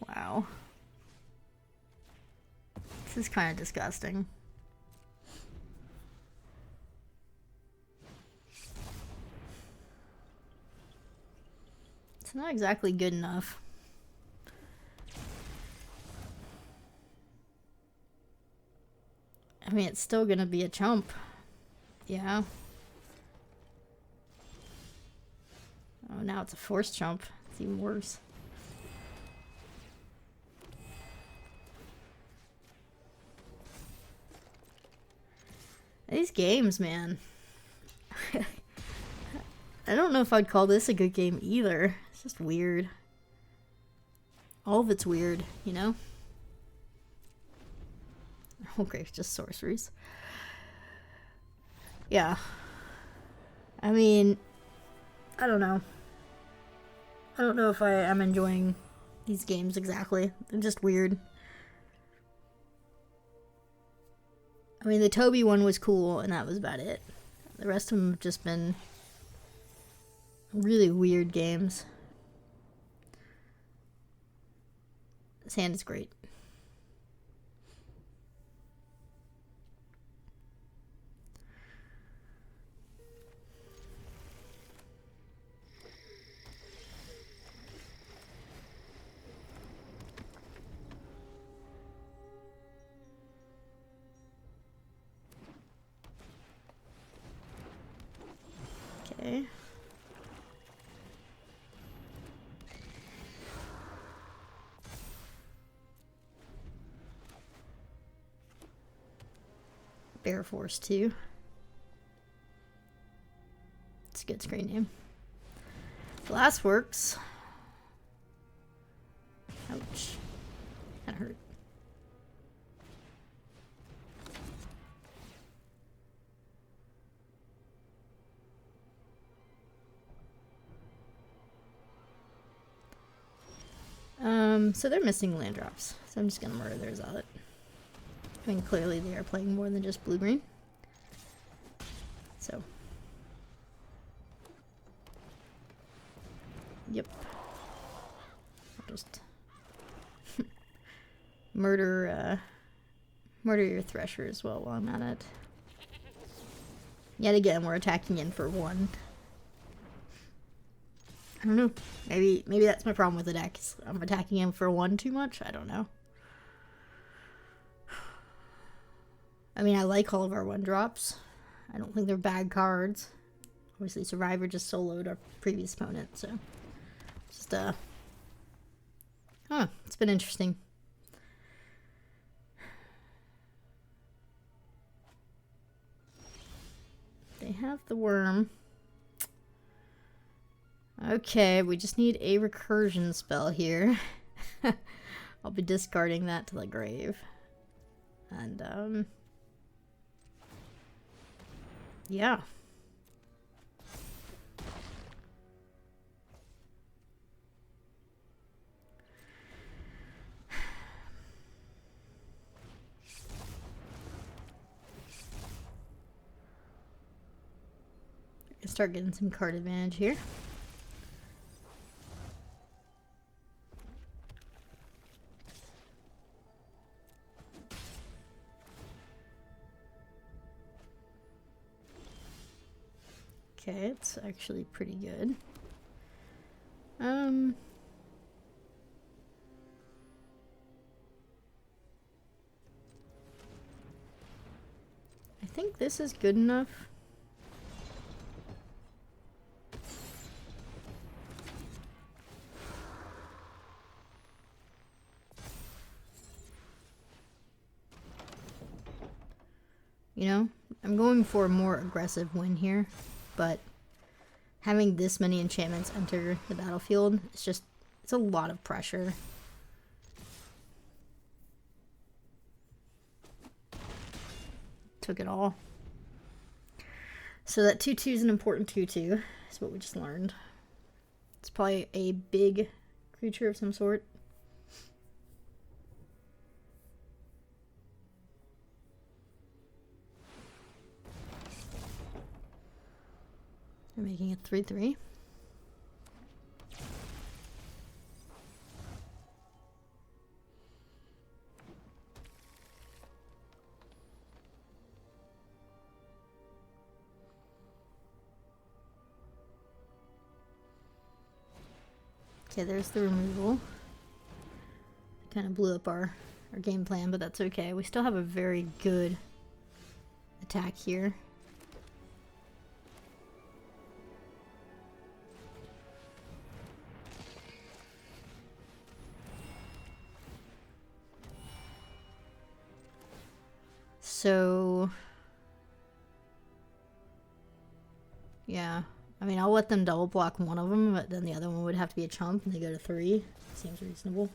Wow. This is kind of disgusting. It's not exactly good enough. I mean, it's still gonna be a chump. Yeah. Oh, now it's a force chump. It's even worse. These games, man. I don't know if I'd call this a good game either. It's just weird. All of it's weird, you know? Okay, just sorceries. Yeah. I mean, I don't know. I don't know if I am enjoying these games exactly. They're just weird. I mean, the Toby one was cool, and that was about it. The rest of them have just been really weird games. This hand is great. Okay. Bear Force 2. It's a good screen name. Glass works. Ouch. That hurt. So they're missing land drops. So I'm just gonna murder their zealot. I mean, clearly they are playing more than just blue-green. So. Yep. I'll just murder your Thresher as well while I'm at it. Yet again, we're attacking in for 1. I don't know. Maybe that's my problem with the deck. I'm attacking him for 1 too much. I don't know. I mean, I like all of our 1-drops. I don't think they're bad cards. Obviously, Survivor just soloed our previous opponent, so just it's been interesting. They have the worm. Okay, we just need a recursion spell here. I'll be discarding that to the grave. And, yeah. Start getting some card advantage here. Okay, it's actually pretty good. I think this is good enough. You know, I'm going for a more aggressive win here, but having this many enchantments enter the battlefield, it's a lot of pressure. Took it all. So that 2/2 is an important 2/2, is what we just learned. It's probably a big creature of some sort. We're making it 3-3. Okay, there's the removal. Kind of blew up our game plan, but that's okay. We still have a very good attack here. So, yeah. I mean, I'll let them double block one of them, but then the other one would have to be a chump, and they go to 3. Seems reasonable.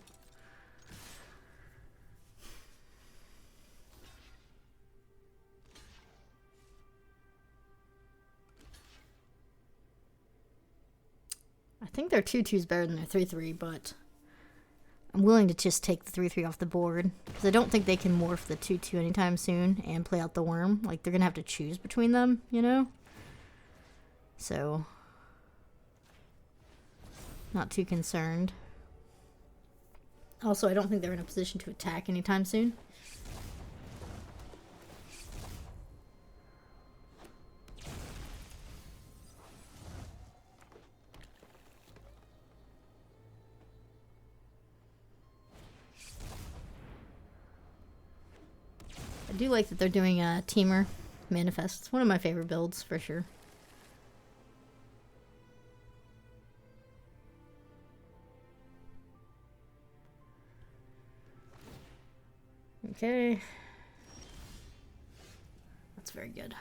I think their 2/2's better than their 3/3, but I'm willing to just take the 3/3 off the board, because I don't think they can morph the 2/2 anytime soon and play out the worm. Like, they're going to have to choose between them, you know? So, not too concerned. Also, I don't think they're in a position to attack anytime soon. I do like that they're doing a Teamer Manifest. It's one of my favorite builds, for sure. Okay. That's very good.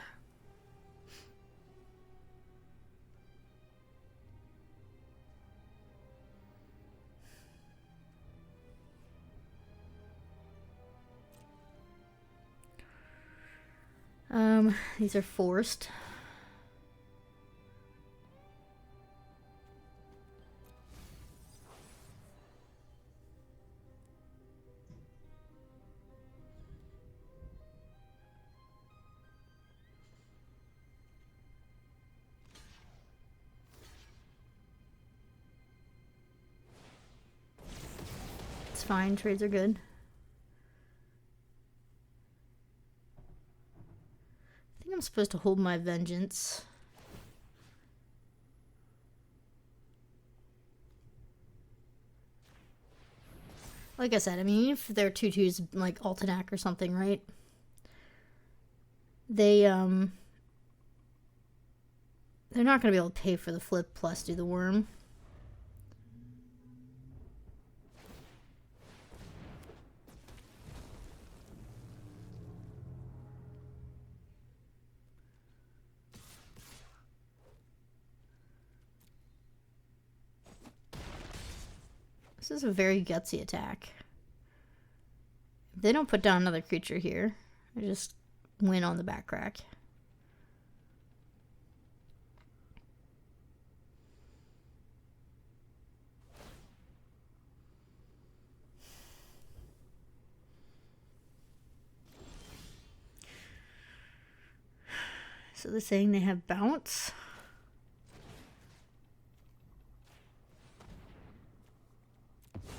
These are forced. It's fine, trades are good. I think I'm supposed to hold my vengeance. Like I said, I mean, if they're 2/2s like Altenac or something, right? They're not going to be able to pay for the flip plus do the worm. This is a very gutsy attack. If they don't put down another creature here, I just win on the back crack. So they're saying they have bounce.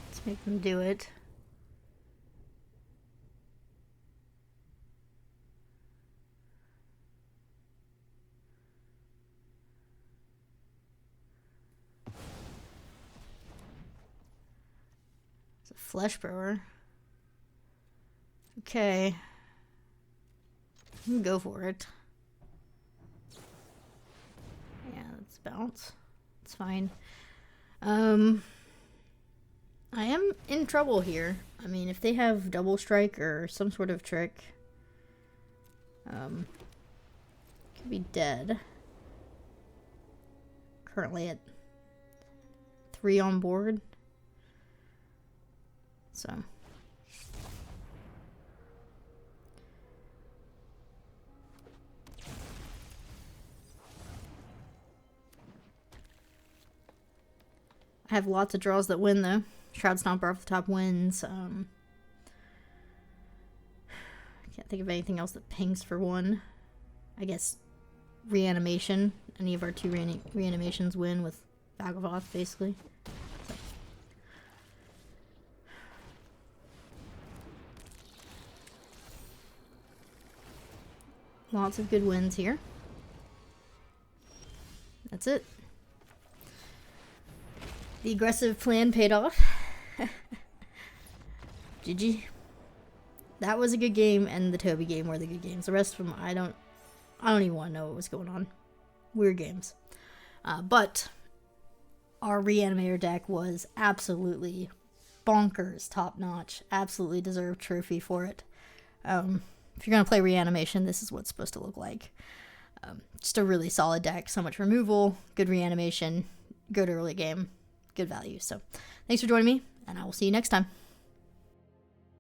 Let's make them do it. It's a flesh burrower. Okay. Go for it. Yeah, that's bounce. It's fine. I am in trouble here. I mean, if they have double strike or some sort of trick, could be dead. Currently at 3 on board. So. I have lots of draws that win, though. Shroud Stomper off the top wins. I can't think of anything else that pings for 1. I guess reanimation. Any of our 2 reanimations win with Vagovoth, basically. So. Lots of good wins here. That's it. The aggressive plan paid off. GG. That was a good game, and the Toby game were the good games. The rest of them, I don't even want to know what was going on. Weird games. But our Reanimator deck was absolutely bonkers, top notch. Absolutely deserved trophy for it. If you're going to play Reanimation, this is what it's supposed to look like. Just a really solid deck. So much removal, good reanimation, good early game, good value. So thanks for joining me, and I will see you next time.